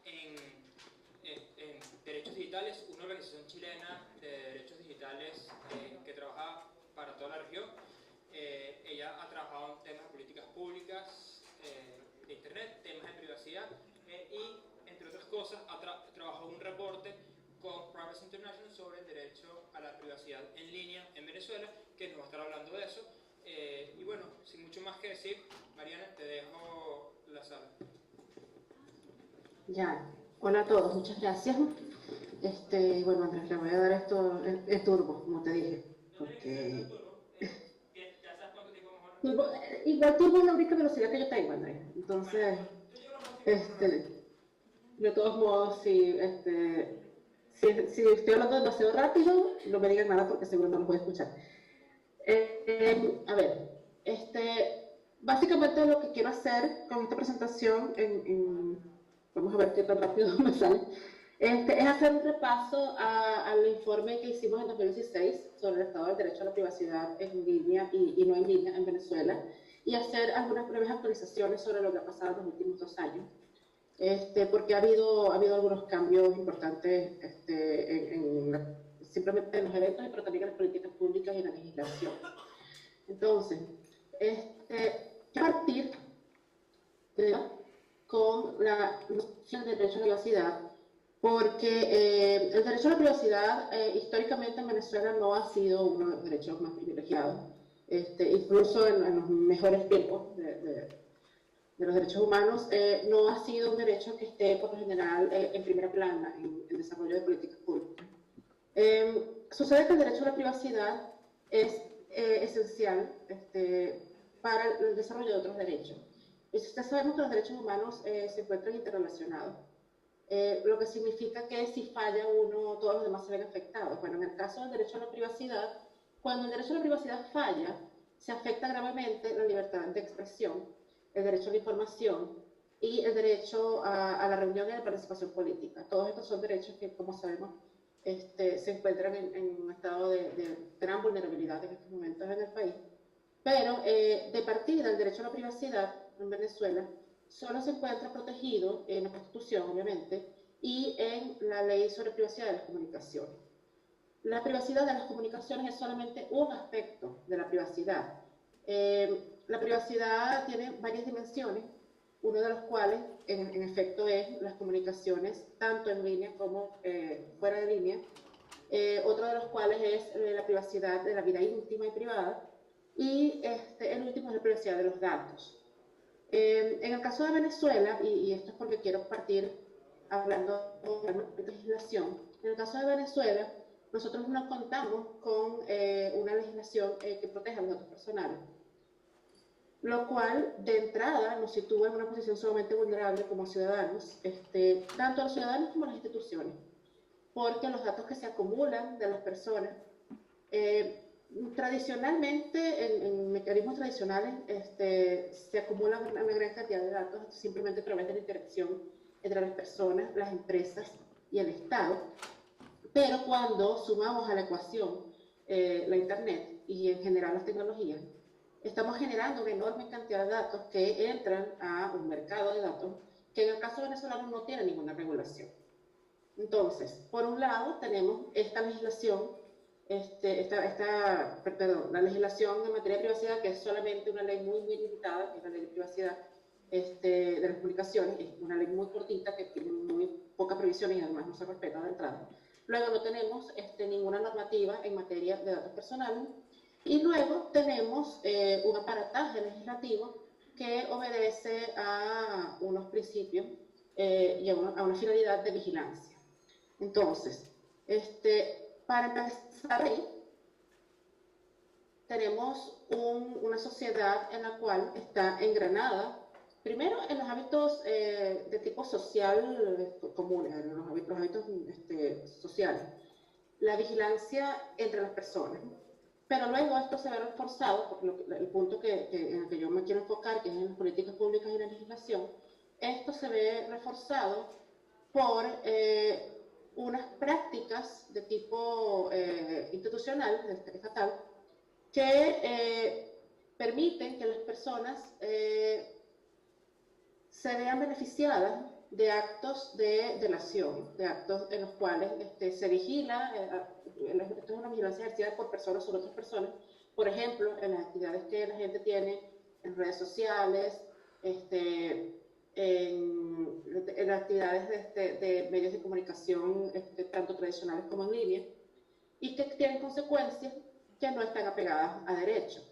en derechos digitales, una organización chilena de derechos digitales que trabaja para toda la región. Ella ha trabajado en temas de políticas públicas, de internet, temas de privacidad y, entre otras cosas, ha trabajado un reporte con Privacy International sobre el derecho a la privacidad en línea en Venezuela, que nos va a estar hablando de eso. Y bueno, sin mucho más que decir, Mariana, te dejo la sala. Ya, hola a todos, muchas gracias. Bueno, Andrés, le voy a dar esto el turbo, como te dije, porque Ya sabes cuánto tiempo mejor. igual turbo es la única velocidad que yo tengo, Andrés. Entonces, de todos modos, si estoy hablando demasiado rápido, no me digan nada porque seguro no los voy a escuchar. A ver, básicamente lo que quiero hacer con esta presentación, vamos a ver qué tan rápido me sale, es hacer un repaso al informe que hicimos en 2016 sobre el estado del derecho a la privacidad en línea y no en línea en Venezuela, y hacer algunas breves actualizaciones sobre lo que ha pasado en los últimos 2 años. Porque ha habido algunos cambios importantes simplemente en los eventos, pero también en las políticas públicas y en la legislación. Entonces, a partir con la noción del derecho a la privacidad, porque el derecho a la privacidad históricamente en Venezuela no ha sido uno de los derechos más privilegiados, incluso en los mejores tiempos de los derechos humanos, no ha sido un derecho que esté por lo general en primera plana en el desarrollo de políticas públicas. Sucede que el derecho a la privacidad es esencial para el desarrollo de otros derechos. Y si ustedes sabemos que los derechos humanos se encuentran interrelacionados, lo que significa que si falla uno, todos los demás se ven afectados. Bueno, en el caso del derecho a la privacidad, cuando el derecho a la privacidad falla, se afecta gravemente la libertad de expresión, el derecho a la información y el derecho a la reunión y a la participación política. Todos estos son derechos que, como sabemos, se encuentran en un estado de gran vulnerabilidad en estos momentos en el país. Pero de partida, el derecho a la privacidad en Venezuela solo se encuentra protegido en la Constitución, obviamente, y en la Ley sobre Privacidad de las Comunicaciones. La privacidad de las comunicaciones es solamente un aspecto de la privacidad. La privacidad tiene varias dimensiones, uno de los cuales, en efecto, es las comunicaciones, tanto en línea como fuera de línea. Otro de los cuales es la privacidad de la vida íntima y privada. Y el último es la privacidad de los datos. En el caso de Venezuela, y esto es porque quiero partir hablando de legislación, en el caso de Venezuela, nosotros no contamos con una legislación que proteja los datos personales, lo cual de entrada nos sitúa en una posición sumamente vulnerable como ciudadanos, tanto los ciudadanos como las instituciones, porque los datos que se acumulan de las personas, tradicionalmente, en mecanismos tradicionales, se acumula una gran cantidad de datos simplemente a través de la interacción entre las personas, las empresas y el Estado. Pero cuando sumamos a la ecuación la Internet y en general las tecnologías, estamos generando una enorme cantidad de datos que entran a un mercado de datos que en el caso venezolano no tiene ninguna regulación. Entonces, por un lado tenemos esta legislación, la legislación en materia de privacidad, que es solamente una ley muy, muy limitada, que es la ley de privacidad de las comunicaciones, es una ley muy cortita que tiene muy poca previsión y además no se respeta de entrada. Luego no tenemos ninguna normativa en materia de datos personales y luego tenemos un aparataje legislativo que obedece a unos principios y a una finalidad de vigilancia. Entonces, para empezar ahí, tenemos una sociedad en la cual está engranada, primero en los hábitos de tipo social comunes, en los hábitos sociales, la vigilancia entre las personas, pero luego esto se ve reforzado, por el punto en el que yo me quiero enfocar, que es en las políticas públicas y la legislación, esto se ve reforzado por unas prácticas de tipo institucional, estatal, que permiten que las personas se vean beneficiadas de actos de delación, de actos en los cuales se vigila, esto es una vigilancia ejercida por personas sobre otras personas, por ejemplo, en las actividades que la gente tiene en redes sociales, en actividades de medios de comunicación, tanto tradicionales como en línea, y que tienen consecuencias que no están apegadas a derecho.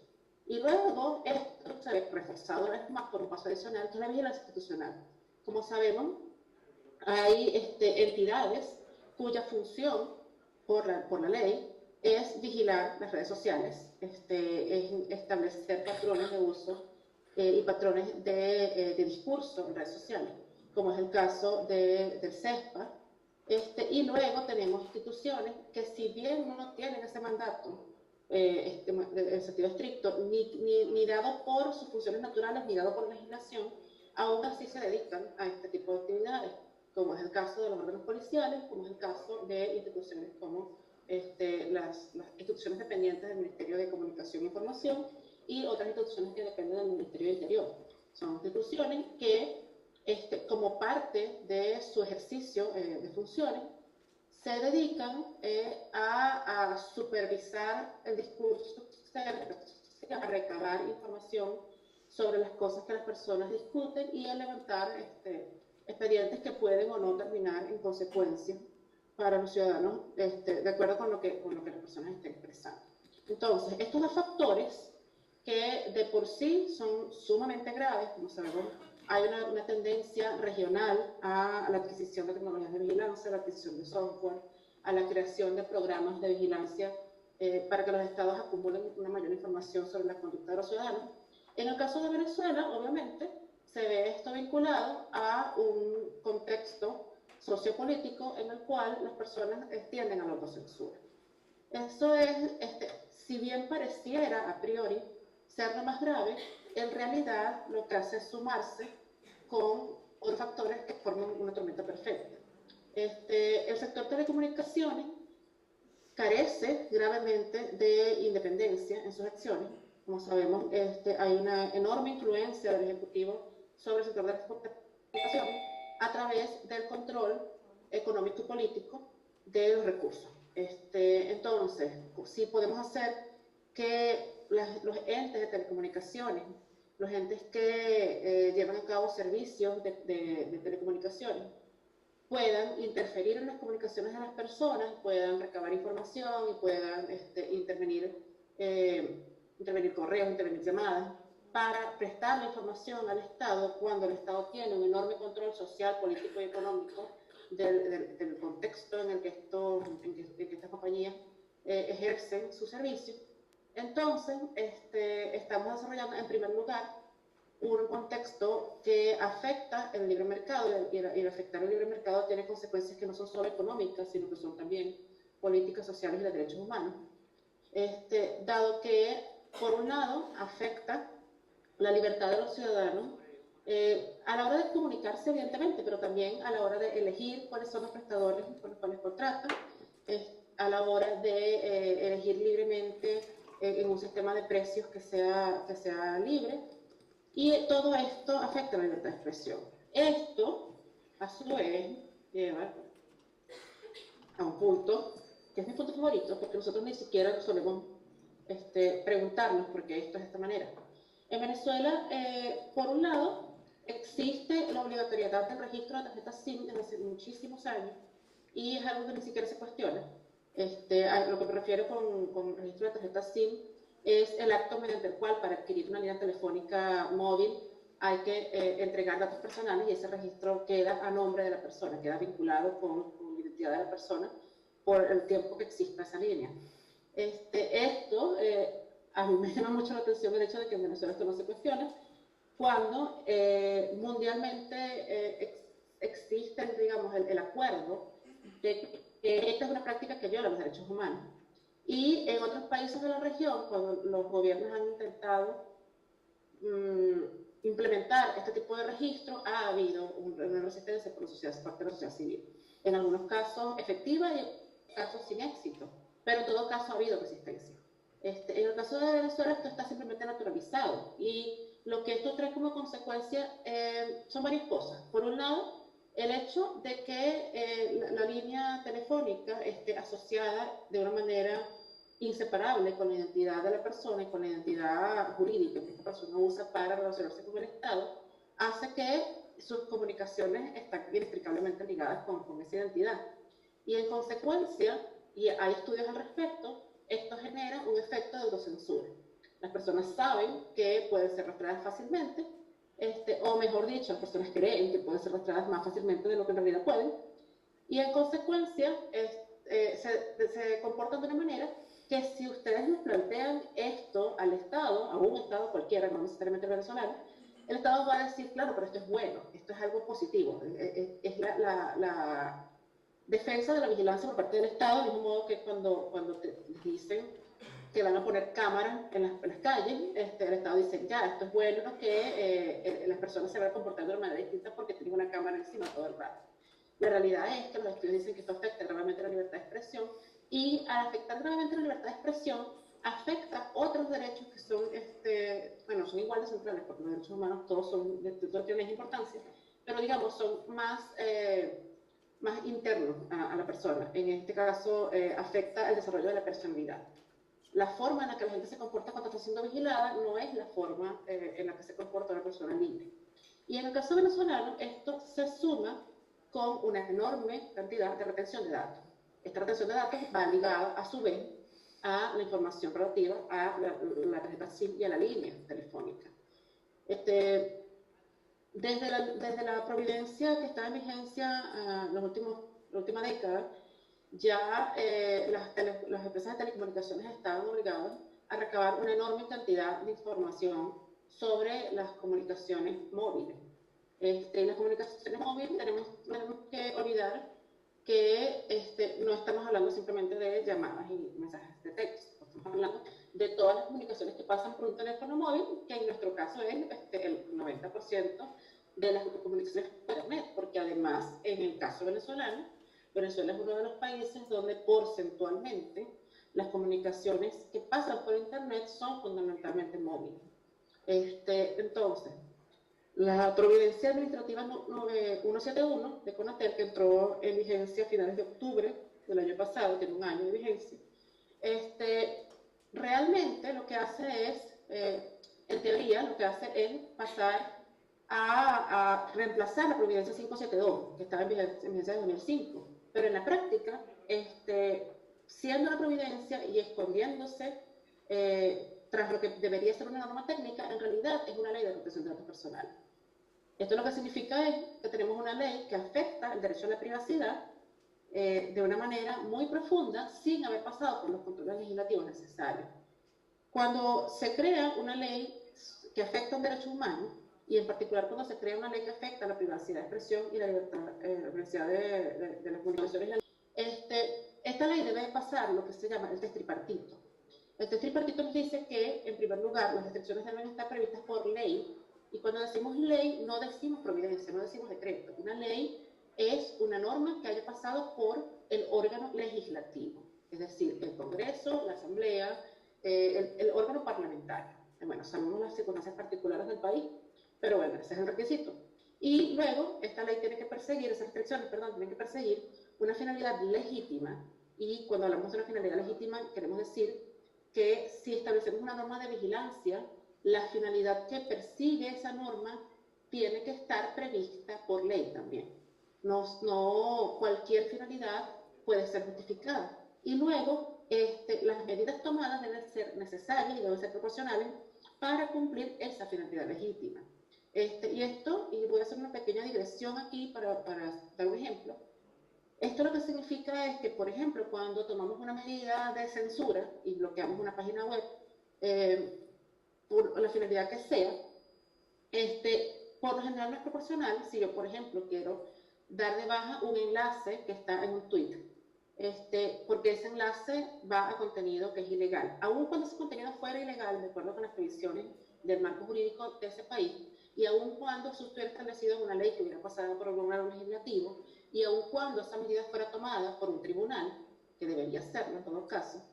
Y luego esto se ve reforzado una vez más por un paso adicional, que es la vigilancia institucional. Como sabemos, hay entidades cuya función por la ley es vigilar las redes sociales, es establecer patrones de uso y patrones de discurso en redes sociales, como es el caso del CESPA. Y luego tenemos instituciones que, si bien no tienen ese mandato en sentido estricto, ni dado por sus funciones naturales, ni dado por legislación, aún así se dedican a este tipo de actividades, como es el caso de los órganos policiales, como es el caso de instituciones como las instituciones dependientes del Ministerio de Comunicación e Información y otras instituciones que dependen del Ministerio del Interior. Son instituciones que, como parte de su ejercicio de funciones, se dedican a supervisar el discurso, a recabar información sobre las cosas que las personas discuten y a levantar expedientes que pueden o no terminar en consecuencias para los ciudadanos, de acuerdo con lo que las personas estén expresando. Entonces, estos dos factores, que de por sí son sumamente graves, como sabemos, hay una tendencia regional a la adquisición de tecnologías de vigilancia, a la adquisición de software, a la creación de programas de vigilancia para que los estados acumulen una mayor información sobre la conducta de los ciudadanos. En el caso de Venezuela, obviamente, se ve esto vinculado a un contexto sociopolítico en el cual las personas tienden a la autocensura. Eso es, si bien pareciera a priori ser lo más grave, en realidad lo que hace es sumarse con otros factores que forman una tormenta perfecta. El sector telecomunicaciones carece gravemente de independencia en sus acciones. Como sabemos, hay una enorme influencia del Ejecutivo sobre el sector de las telecomunicaciones a través del control económico y político de los recursos. Entonces, sí podemos hacer que los entes de telecomunicaciones, los entes que llevan a cabo servicios de telecomunicaciones, puedan interferir en las comunicaciones de las personas, puedan recabar información y puedan intervenir correos, intervenir llamadas, para prestar la información al Estado cuando el Estado tiene un enorme control social, político y económico del contexto en el que, estas compañías ejercen su servicio. Entonces, estamos desarrollando, en primer lugar, un contexto que afecta el libre mercado, y el afectar el libre mercado tiene consecuencias que no son solo económicas, sino que son también políticas, sociales y de derechos humanos. Dado que, por un lado, afecta la libertad de los ciudadanos a la hora de comunicarse, evidentemente, pero también a la hora de elegir cuáles son los prestadores con los cuales contratan, a la hora de elegir libremente en un sistema de precios que sea libre. Y todo esto afecta a la libertad de expresión. Esto, a su vez, lleva a un punto, que es mi punto favorito, porque nosotros ni siquiera solemos preguntarnos por qué esto es de esta manera. En Venezuela, por un lado, existe la obligatoriedad del registro de tarjetas SIM desde hace muchísimos años, y es algo que ni siquiera se cuestiona. A lo que me refiero con registro de tarjetas SIM es el acto mediante el cual, para adquirir una línea telefónica móvil, hay que entregar datos personales, y ese registro queda a nombre de la persona, queda vinculado con la identidad de la persona por el tiempo que exista esa línea. A mí me llama mucho la atención el hecho de que en Venezuela esto no se cuestiona, cuando mundialmente existe, digamos, el acuerdo de que esta es una práctica que viola los derechos humanos. Y en otros países de la región, cuando los gobiernos han intentado implementar este tipo de registro, ha habido una resistencia por parte de la sociedad civil. En algunos casos efectiva y en casos sin éxito, pero en todo caso ha habido resistencia. En el caso de Venezuela, esto está simplemente naturalizado, y lo que esto trae como consecuencia son varias cosas. Por un lado, El hecho de que la línea telefónica esté asociada de una manera inseparable con la identidad de la persona y con la identidad jurídica que esta persona usa para relacionarse con el Estado, hace que sus comunicaciones estén inextricablemente ligadas con esa identidad. Y en consecuencia, y hay estudios al respecto, esto genera un efecto de autocensura. Las personas saben que pueden ser rastreadas fácilmente, o mejor dicho, las personas creen que pueden ser rastreadas más fácilmente de lo que en realidad pueden, y en consecuencia se comportan de una manera que si ustedes nos plantean esto al Estado, a un Estado cualquiera, no necesariamente venezolano, el Estado va a decir, claro, pero esto es bueno, esto es algo positivo, es la defensa de la vigilancia por parte del Estado, del mismo modo que cuando te dicen que van a poner cámaras en las calles, el Estado dice, ya, esto es bueno que las personas se van a comportar de una manera distinta porque tienen una cámara encima todo el rato. La realidad es que los estudios dicen que esto afecta gravemente la libertad de expresión, y al afectar gravemente la libertad de expresión, afecta otros derechos que son, bueno, son igual de centrales, porque los derechos humanos todos tienen importancia, pero digamos, son más internos a la persona. En este caso, afecta el desarrollo de la personalidad. La forma en la que la gente se comporta cuando está siendo vigilada no es la forma en la que se comporta una persona libre. Y en el caso venezolano, esto se suma con una enorme cantidad de retención de datos. Esta retención de datos va ligada, a su vez, a la información relativa a la tarjeta SIM y a la línea telefónica. Desde la providencia que está en vigencia la última década, ya las empresas de telecomunicaciones estaban obligadas a recabar una enorme cantidad de información sobre las comunicaciones móviles. Las comunicaciones móviles tenemos que olvidar que no estamos hablando simplemente de llamadas y mensajes de texto, estamos hablando de todas las comunicaciones que pasan por un teléfono móvil, que en nuestro caso es el 90% de las comunicaciones por internet, porque además, en el caso venezolano, Venezuela es uno de los países donde porcentualmente las comunicaciones que pasan por internet son fundamentalmente móviles. Entonces, la Providencia Administrativa 171 de CONATEL, que entró en vigencia a finales de octubre del año pasado, tiene un año de vigencia, realmente lo que hace es, en teoría, lo que hace es pasar a reemplazar la Providencia 572, que estaba en vigencia de 2005, pero en la práctica, siendo la Providencia y escondiéndose tras lo que debería ser una norma técnica, en realidad es una ley de protección de datos personales. Esto lo que significa es que tenemos una ley que afecta el derecho a la privacidad de una manera muy profunda, sin haber pasado por los controles legislativos necesarios. Cuando se crea una ley que afecta un derecho humano, y en particular cuando se crea una ley que afecta la privacidad de expresión y la libertad, la privacidad de las comunicaciones, esta ley debe pasar lo que se llama el test tripartito. El test tripartito nos dice que, en primer lugar, las restricciones deben estar previstas por ley, y cuando decimos ley, no decimos providencia, no decimos decreto. Una ley es una norma que haya pasado por el órgano legislativo, es decir, el Congreso, la Asamblea, el órgano parlamentario. Bueno, sabemos las circunstancias particulares del país, pero bueno, ese es el requisito. Y luego, esta ley tiene que perseguir, esas restricciones, perdón, tienen que perseguir una finalidad legítima, y cuando hablamos de una finalidad legítima, queremos decir que si establecemos una norma de vigilancia, la finalidad que persigue esa norma tiene que estar prevista por ley también. No cualquier finalidad puede ser justificada. Y luego, las medidas tomadas deben ser necesarias y deben ser proporcionales para cumplir esa finalidad legítima. Y voy a hacer una pequeña digresión aquí para dar un ejemplo. Esto lo que significa es que, por ejemplo, cuando tomamos una medida de censura y bloqueamos una página web, por la finalidad que sea, por lo general no es proporcional. Si yo, por ejemplo, quiero dar de baja un enlace que está en un tweet, porque ese enlace va a contenido que es ilegal. Aun cuando ese contenido fuera ilegal, de acuerdo con las previsiones del marco jurídico de ese país, y aun cuando eso estuviera establecido en una ley que hubiera pasado por un órgano legislativo, y aun cuando esa medida fuera tomada por un tribunal, que debería serlo en todo caso,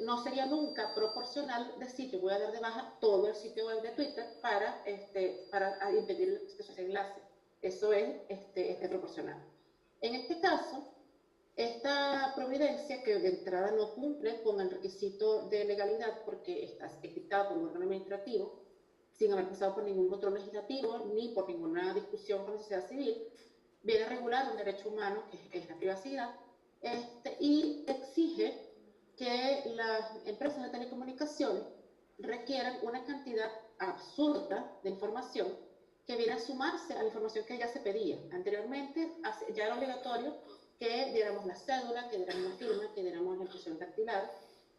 no sería nunca proporcional decir yo voy a dar de baja todo el sitio web de Twitter para impedir ese enlace. eso es proporcional. En este caso, esta providencia, que de entrada no cumple con el requisito de legalidad porque es dictada por un órgano administrativo, sin haber pasado por ningún control legislativo ni por ninguna discusión con la sociedad civil, viene a regular un derecho humano que es la privacidad, y exige que las empresas de telecomunicaciones requieran una cantidad absurda de información que viene a sumarse a la información que ya se pedía. Anteriormente ya era obligatorio que diéramos la cédula, que diéramos la firma, que diéramos la impresión dactilar,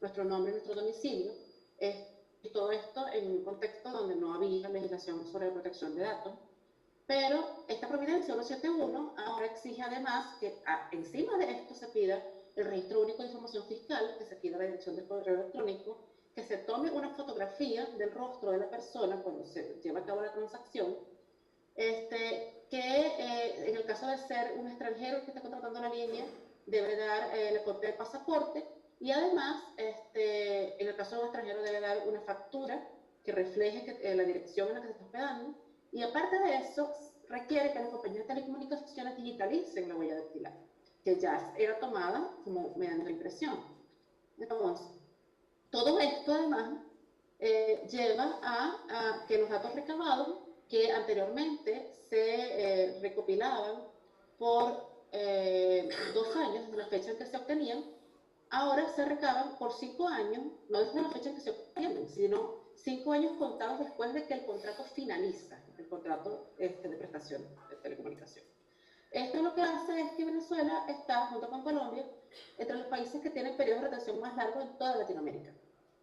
nuestro nombre, nuestro domicilio, y todo esto en un contexto donde no había legislación sobre la protección de datos. Pero esta providencia 171 ahora exige además que encima de esto se pida el registro único de información fiscal, que se pida la dirección del correo electrónico, que se tome una fotografía del rostro de la persona cuando se lleva a cabo la transacción, que en el caso de ser un extranjero que está contratando la línea, debe dar la copia del pasaporte, y además, en el caso de un extranjero, debe dar una factura que refleje la dirección en la que se está hospedando, y aparte de eso, requiere que las compañías de telecomunicaciones digitalicen la huella dactilar, que ya era tomada como mediante la impresión. Entonces, todo esto además lleva a que los datos recabados, que anteriormente se recopilaban por 2 años desde la fecha en que se obtenían, ahora se recaban por 5 años, no desde la fecha en que se obtienen, sino 5 años contados después de que el contrato finaliza, el contrato de prestación de telecomunicación. Esto lo que hace es que Venezuela está, junto con Colombia, entre los países que tienen periodos de retención más largos en toda Latinoamérica.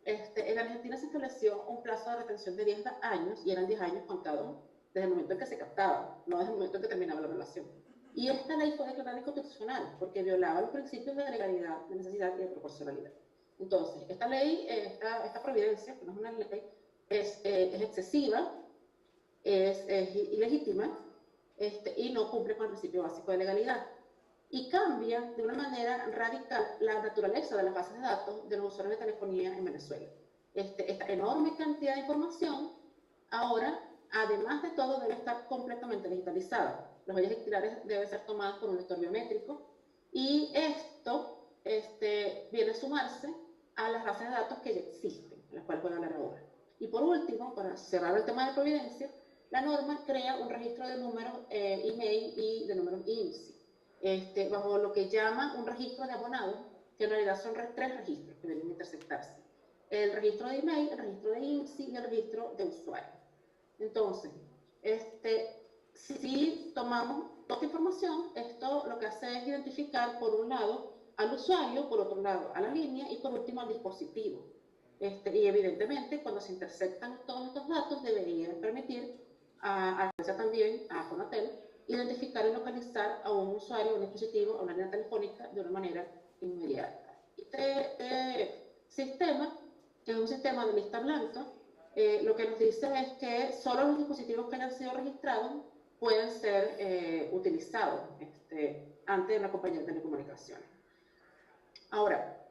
En Argentina se estableció un plazo de retención de 10 años, y eran 10 años contados desde el momento en que se captaba, no desde el momento en que terminaba la relación. Y esta ley fue declarada inconstitucional porque violaba los principios de legalidad, de necesidad y de proporcionalidad. Entonces, esta ley, esta providencia, que no es una ley, es excesiva, es ilegítima, y no cumple con el principio básico de legalidad. Y cambia de una manera radical la naturaleza de las bases de datos de los usuarios de telefonía en Venezuela. Esta enorme cantidad de información ahora, además de todo, debe estar completamente digitalizada. Las huellas dactilares deben ser tomadas por un lector biométrico, y esto viene a sumarse a las bases de datos que ya existen, de las cuales voy a hablar ahora. Y por último, para cerrar el tema de providencia, la norma crea un registro de números email y de números INSI, bajo lo que llama un registro de abonados, que en realidad son 3 registros que deben intersectarse: el registro de email, el registro de INSI y el registro de usuario. Entonces, si tomamos toda esta información, esto lo que hace es identificar, por un lado, al usuario, por otro lado, a la línea, y por último al dispositivo. Y evidentemente, cuando se intersectan todos estos datos, debería permitir también a Fonatel identificar y localizar a un usuario, a un dispositivo, a una línea telefónica de una manera inmediata. Este sistema, que es un sistema de lista blanca, lo que nos dice es que solo los dispositivos que hayan sido registrados pueden ser utilizados ante una compañía de telecomunicaciones. Ahora,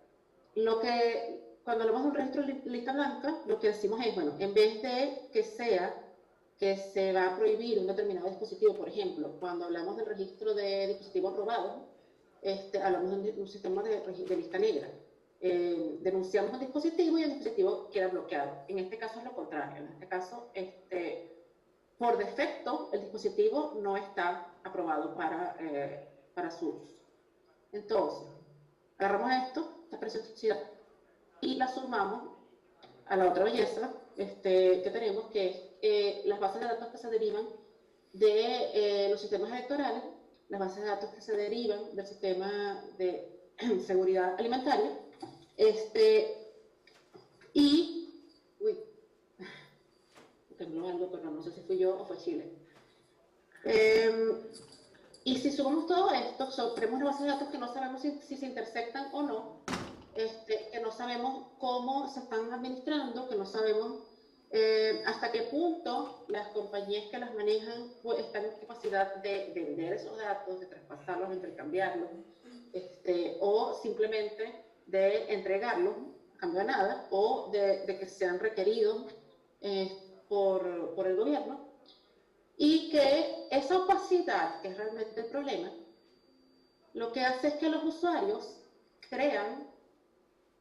cuando hablamos de un registro de lista blanca, lo que decimos es, bueno, en vez de que se va a prohibir un determinado dispositivo, por ejemplo, cuando hablamos del registro de dispositivos robados, hablamos de un sistema de lista negra. Denunciamos un dispositivo y el dispositivo queda bloqueado. En este caso es lo contrario. En este caso, por defecto, el dispositivo no está aprobado para su uso. Entonces, agarramos esta preciosidad, y la sumamos a la otra belleza que tenemos, que es las bases de datos que se derivan de los sistemas electorales, las bases de datos que se derivan del sistema de seguridad alimentaria, tengo algo, pero no sé si fui yo o fue Chile. Y si sumamos todo esto, tenemos una base de datos que no sabemos si se intersectan o no, que no sabemos cómo se están administrando, que no sabemos hasta qué punto las compañías que las manejan están en capacidad de vender esos datos, de traspasarlos, de intercambiarlos, o simplemente de entregarlos a cambio de nada, o de que sean requeridos por el gobierno. y que esa opacidad, que es realmente el problema, lo que hace es que los usuarios crean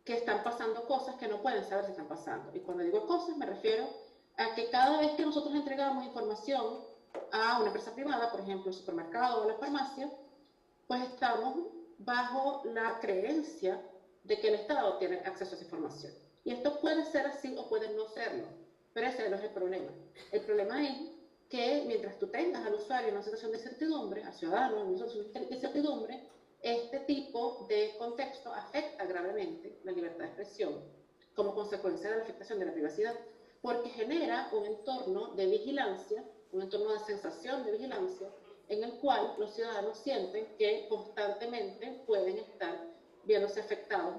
que están pasando cosas que no pueden saber si están pasando. Y cuando digo cosas me refiero a que cada vez que nosotros entregamos información a una empresa privada, por ejemplo el supermercado o la farmacia, pues estamos bajo la creencia de que el Estado tiene acceso a esa información. Y esto puede ser así o puede no serlo, pero ese no es el problema. El problema es que mientras tú tengas al usuario en una situación de incertidumbre, al ciudadano en una situación de incertidumbre, este tipo de contexto afecta gravemente la libertad de expresión como consecuencia de la afectación de la privacidad, porque genera un entorno de vigilancia, un entorno de sensación de vigilancia, en el cual los ciudadanos sienten que constantemente pueden estar viéndose afectados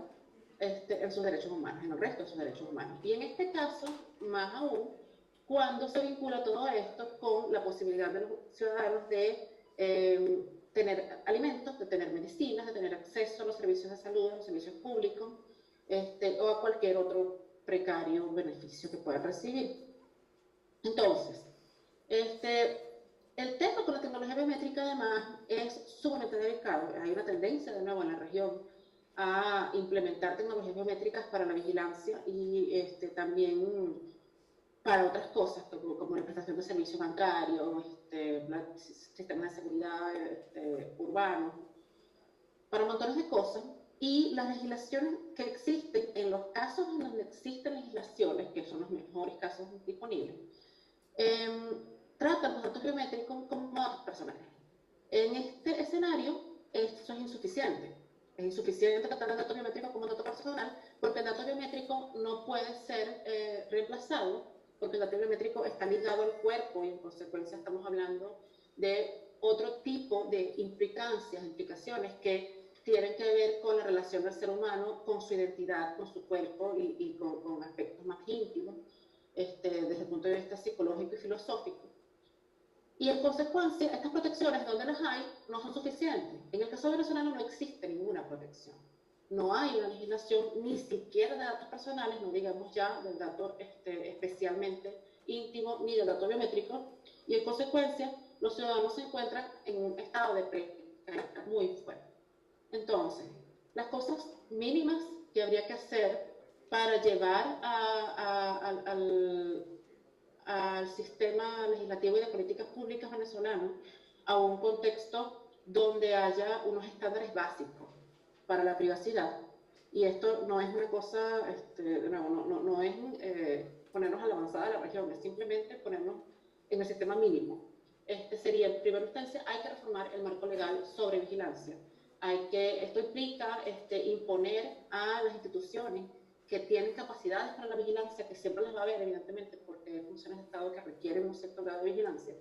en sus derechos humanos, en el resto de sus derechos humanos. Y en este caso, más aún, cuando se vincula todo esto con la posibilidad de los ciudadanos de tener alimentos, de tener medicinas, de tener acceso a los servicios de salud, a los servicios públicos, o a cualquier otro precario beneficio que puedan recibir. Entonces, el tema con la tecnología biométrica además es sumamente delicado. Hay una tendencia de nuevo en la región a implementar tecnologías biométricas para la vigilancia y también para otras cosas, como la prestación de servicios bancarios, sistemas de seguridad urbanos, para montones de cosas. Y las legislaciones que existen, en los casos en donde existen legislaciones, que son los mejores casos disponibles, tratan los datos biométricos como datos personales. En este escenario, esto es insuficiente. Es insuficiente tratar el dato biométrico como dato personal, porque el dato biométrico no puede ser reemplazado, porque el dato biométrico está ligado al cuerpo y en consecuencia estamos hablando de otro tipo de implicaciones que tienen que ver con la relación del ser humano con su identidad, con su cuerpo y con aspectos más íntimos, desde el punto de vista psicológico y filosófico. Y en consecuencia, estas protecciones, donde las hay, no son suficientes. En el caso venezolano no existe ninguna protección. No hay una legislación ni siquiera de datos personales, no digamos ya del dato especialmente íntimo, ni del dato biométrico, y en consecuencia los ciudadanos se encuentran en un estado de precariedad muy fuerte. Entonces, las cosas mínimas que habría que hacer para llevar al sistema legislativo y de políticas públicas venezolano a un contexto donde haya unos estándares básicos para la privacidad. Y esto no es una cosa, de nuevo, no es ponernos a la avanzada de la región, es simplemente ponernos en el sistema mínimo. Sería, en primera instancia, hay que reformar el marco legal sobre vigilancia. Esto implica imponer a las instituciones que tienen capacidades para la vigilancia, que siempre las va a haber, evidentemente, porque hay funciones de Estado que requieren un cierto grado de vigilancia.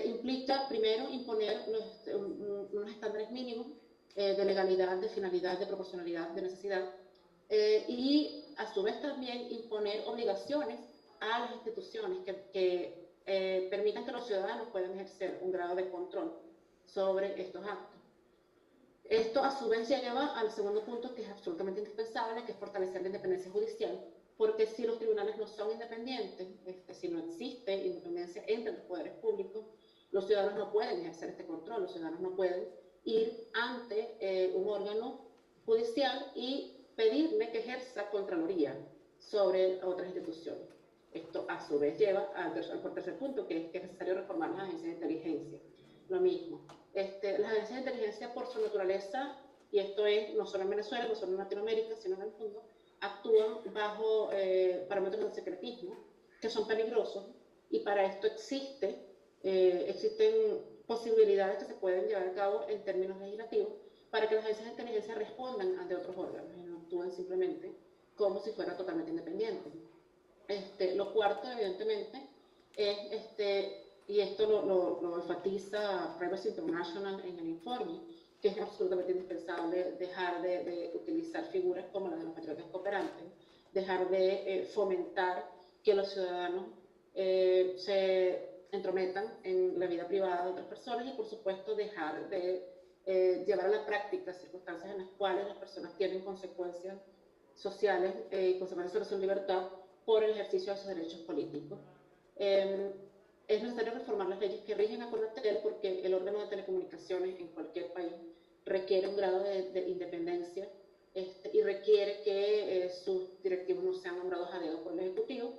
Implica, primero, imponer unos estándares mínimos de legalidad, de finalidad, de proporcionalidad, de necesidad, y a su vez también imponer obligaciones a las instituciones que permitan que los ciudadanos puedan ejercer un grado de control sobre estos actos. Esto a su vez lleva al segundo punto, que es absolutamente indispensable, que es fortalecer la independencia judicial, porque si los tribunales no son independientes, si no existe independencia entre los poderes públicos, los ciudadanos no pueden ejercer este control, los ciudadanos no pueden ir ante un órgano judicial y pedirle que ejerza contraloría sobre otras instituciones. Esto a su vez lleva al tercer punto, que es necesario reformar las agencias de inteligencia. Lo mismo. Las agencias de inteligencia, por su naturaleza, y esto es no solo en Venezuela, no solo en Latinoamérica, sino en el mundo, actúan bajo parámetros de secretismo que son peligrosos, y para esto existen posibilidades que se pueden llevar a cabo en términos legislativos para que las agencias de inteligencia respondan ante otros órganos y no actúen simplemente como si fueran totalmente independientes. Lo cuarto, evidentemente, es y esto lo enfatiza Privacy International en el informe, que es absolutamente indispensable dejar de utilizar figuras como las de los patriotas cooperantes, dejar de fomentar que los ciudadanos se entrometan en la vida privada de otras personas y, por supuesto, dejar de llevar a la práctica circunstancias en las cuales las personas tienen consecuencias sociales y consecuencias sobre su libertad por el ejercicio de sus derechos políticos. es necesario reformar las leyes que rigen a Cornatel porque el órgano de telecomunicaciones en cualquier país requiere un grado de independencia y requiere que sus directivos no sean nombrados a dedo por el Ejecutivo.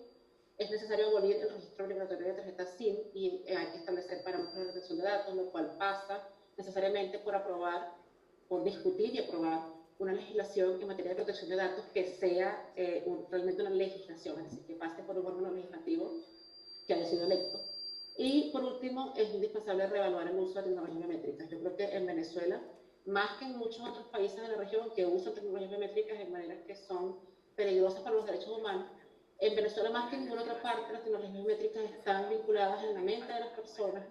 Es necesario abolir el registro obligatorio de tarjetas SIM y hay que establecer parámetros de protección de datos, lo cual pasa necesariamente por aprobar, por discutir y aprobar una legislación en materia de protección de datos que sea realmente una legislación, es decir, que pase por un órgano legislativo que haya sido electo. Y por último, es indispensable reevaluar el uso de tecnologías biométricas. Yo creo que en Venezuela, más que en muchos otros países de la región que usan tecnologías biométricas de maneras que son peligrosas para los derechos humanos, en Venezuela más que en ninguna otra parte las tecnologías biométricas están vinculadas en la mente de las personas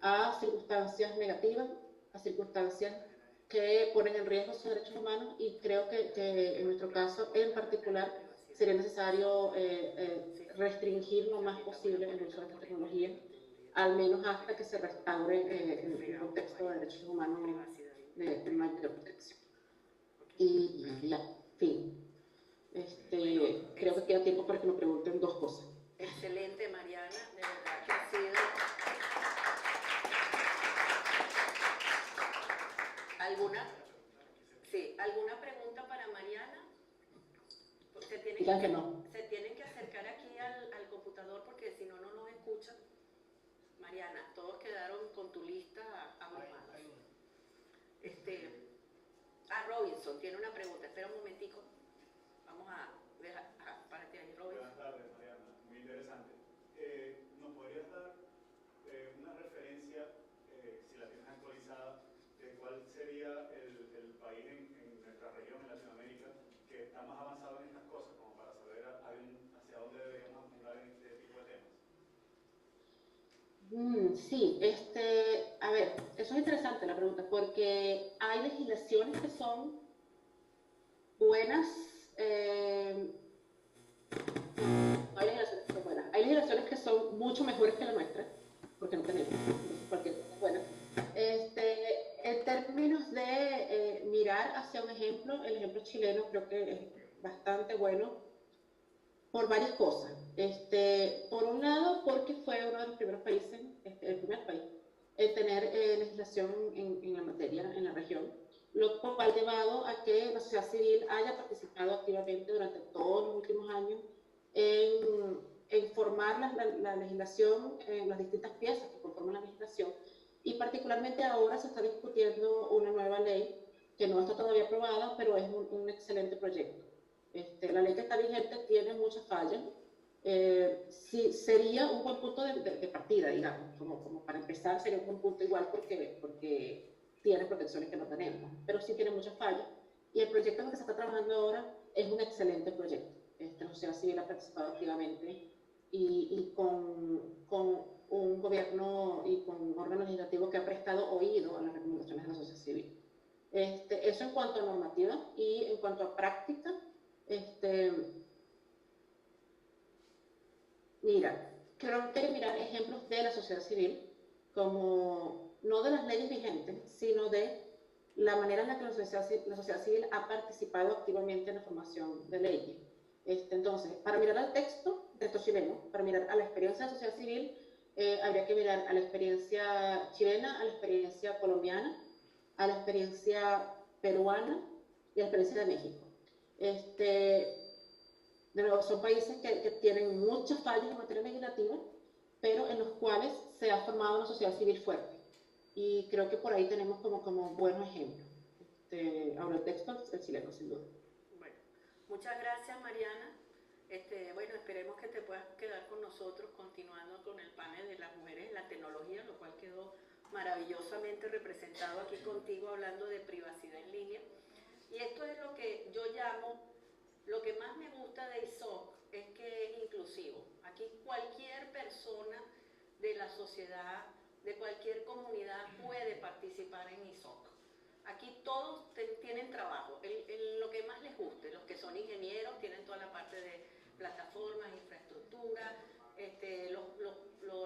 a circunstancias negativas, a circunstancias que ponen en riesgo sus derechos humanos, y creo que en nuestro caso en particular sería necesario restringir lo más posible el uso de esta tecnología, al menos hasta que se restaure el contexto de derechos humanos de mayor protección. Y ya, fin. Creo que queda tiempo para que me pregunten dos cosas. Excelente, Mariana, de verdad que ha sido... ¿Alguna pregunta para Mariana? Se tienen que acercar aquí al computador porque si no, no nos escuchan. Mariana, todos quedaron con tu lista abrumados. Robinson tiene una pregunta. Espera un momentico. Vamos a dejar para ti ahí, Robinson. Buenas tardes, Mariana. Muy interesante. ¿Nos podrías dar una referencia, si la tienes actualizada, de cuál sería el país en nuestra región, en Latinoamérica, que está más avanzado en estas cosas, como para saber hacia dónde deberíamos apuntar en este tipo de temas? Sí, a ver, eso es interesante la pregunta, porque hay legislaciones que son buenas, hay legislaciones que son mucho mejores que la nuestra, porque no tenemos, cualquier cosa es buena. En términos de mirar hacia un ejemplo, el ejemplo chileno creo que es bastante bueno por varias cosas. Por un lado, porque fue uno de los primeros países, el primer país, en tener legislación en la materia, en la región, lo cual ha llevado a que la sociedad civil haya participado activamente durante todos los últimos años en formar la legislación, las distintas piezas que conforman la legislación, y particularmente ahora se está discutiendo una nueva ley que no está todavía aprobada, pero es un excelente proyecto. La ley que está vigente tiene muchas fallas. Sí, sería un buen punto de partida, digamos, como para empezar sería un buen punto igual porque tiene protecciones que no tenemos, pero sí tiene muchas fallas, y el proyecto en el que se está trabajando ahora es un excelente proyecto. La sociedad civil ha participado activamente y con un gobierno y con un órgano legislativo que ha prestado oído a las recomendaciones de la sociedad civil. Eso en cuanto a normativa, y en cuanto a práctica, mira, creo que hay que mirar ejemplos de la sociedad civil, como no de las leyes vigentes, sino de la manera en la que la sociedad civil ha participado activamente en la formación de leyes. Entonces, para mirar al texto chileno, para mirar a la experiencia de la sociedad civil, habría que mirar a la experiencia chilena, a la experiencia colombiana, a la experiencia peruana y a la experiencia de México. De nuevo, son países que tienen muchas fallas en materia legislativa, pero en los cuales se ha formado una sociedad civil fuerte. Y creo que por ahí tenemos como buenos ejemplos. Ahora el texto, el chileno, sin duda. Bueno, muchas gracias, Mariana. Bueno, esperemos que te puedas quedar con nosotros continuando con el panel de las mujeres en la tecnología, lo cual quedó maravillosamente representado aquí contigo, hablando de privacidad en línea. Y esto es lo que yo llamo, lo que más me gusta de ISOC es que es inclusivo. Aquí cualquier persona de la sociedad, de cualquier comunidad puede participar en ISOC. Aquí todos tienen trabajo, lo que más les guste. Los que son ingenieros tienen toda la parte de plataformas, infraestructura,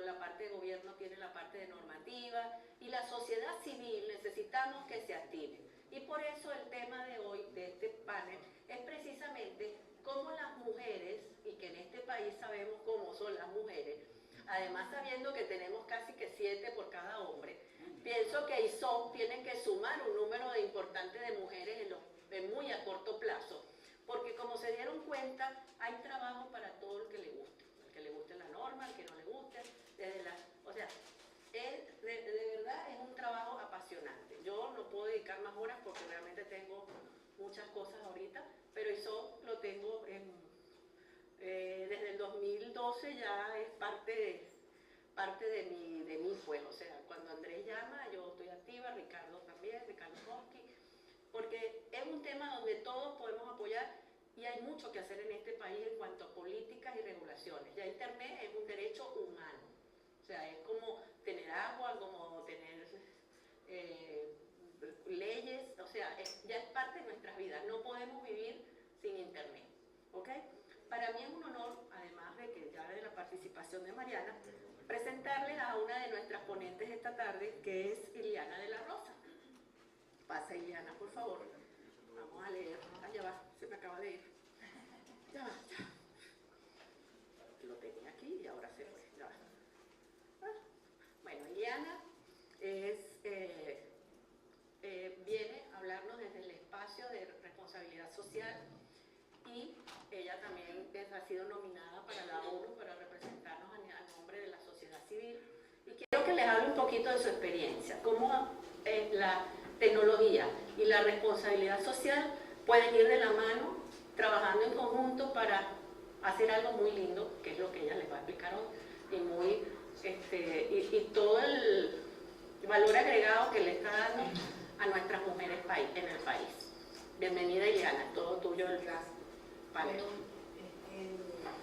la parte de gobierno tiene la parte de normativa, y la sociedad civil necesitamos que se active. Y por eso el tema de hoy, de este panel, es precisamente cómo las mujeres, y que en este país sabemos cómo son las mujeres, además sabiendo que tenemos casi que 7 por cada hombre, pienso que ISOM tiene que sumar un número importante de mujeres en muy a corto plazo, porque como se dieron cuenta, hay trabajo para todo el que le guste. El que le guste la norma, el que no le guste, o sea, de verdad es un trabajo apasionante. Yo no puedo dedicar más horas porque realmente tengo muchas cosas ahorita, pero eso lo tengo desde el 2012 ya es parte de mí, pues, o sea, cuando Andrés llama, yo estoy activa, Ricardo también, Ricardo Mosqui, porque es un tema donde todos podemos apoyar y hay mucho que hacer en este país en cuanto a políticas y regulaciones. Ya Internet es un derecho humano, o sea, es como tener agua, como tener leyes, o sea, ya es parte de nuestras vidas, no podemos vivir sin Internet, ¿ok? Para mí es un honor, además de que ya de la participación de Mariana, presentarles a una de nuestras ponentes esta tarde, que es Iliana de la Rosa. Pasa, Iliana, por favor. Vamos a leer. Ya va, se me acaba de ir. Ya va, ya. Lo tenía aquí y ahora se fue. Ya va. Bueno, Iliana viene a hablarnos desde el espacio de responsabilidad social y ella también ha sido nominada para la ONU para representarnos a nombre de la sociedad civil. Y quiero que les hable un poquito de su experiencia, cómo la tecnología y la responsabilidad social pueden ir de la mano, trabajando en conjunto para hacer algo muy lindo, que es lo que ella les va a explicar hoy, y todo el valor agregado que le está dando a nuestras mujeres en el país. Bienvenida, Iliana, todo tuyo. Gracias. Vale. Bueno,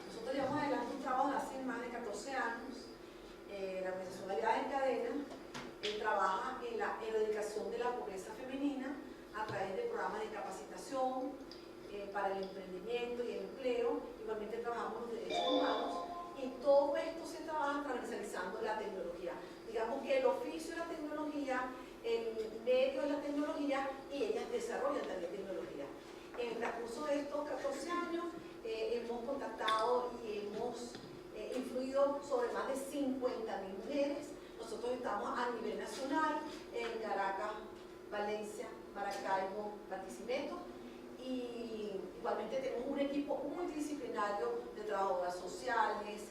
nosotros llevamos adelante un trabajo de hace más de 14 años. La organización Aliadas en Cadena trabaja en la erradicación de la pobreza femenina a través de programas de capacitación para el emprendimiento y el empleo. Igualmente trabajamos los derechos humanos y todo esto se trabaja transversalizando la tecnología. Digamos que el oficio de la tecnología, el medio de la tecnología y ellas desarrollan también tecnología. En el transcurso de estos 14 años hemos contactado y hemos influido sobre más de 50.000 mujeres. Nosotros estamos a nivel nacional en Caracas, Valencia, Maracaibo, Barquisimeto, y igualmente tenemos un equipo multidisciplinario de trabajadoras sociales,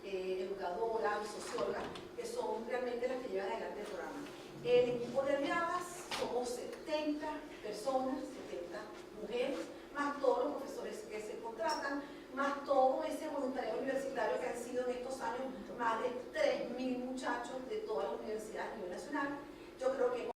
educadoras, sociólogas, que son realmente las que llevan adelante el programa. El equipo de aliadas somos 70 personas, 70 mujeres, más todos los profesores que se contratan, más todo ese voluntariado universitario que han sido en estos años más de 3.000 muchachos de todas las universidades a nivel nacional. Yo creo que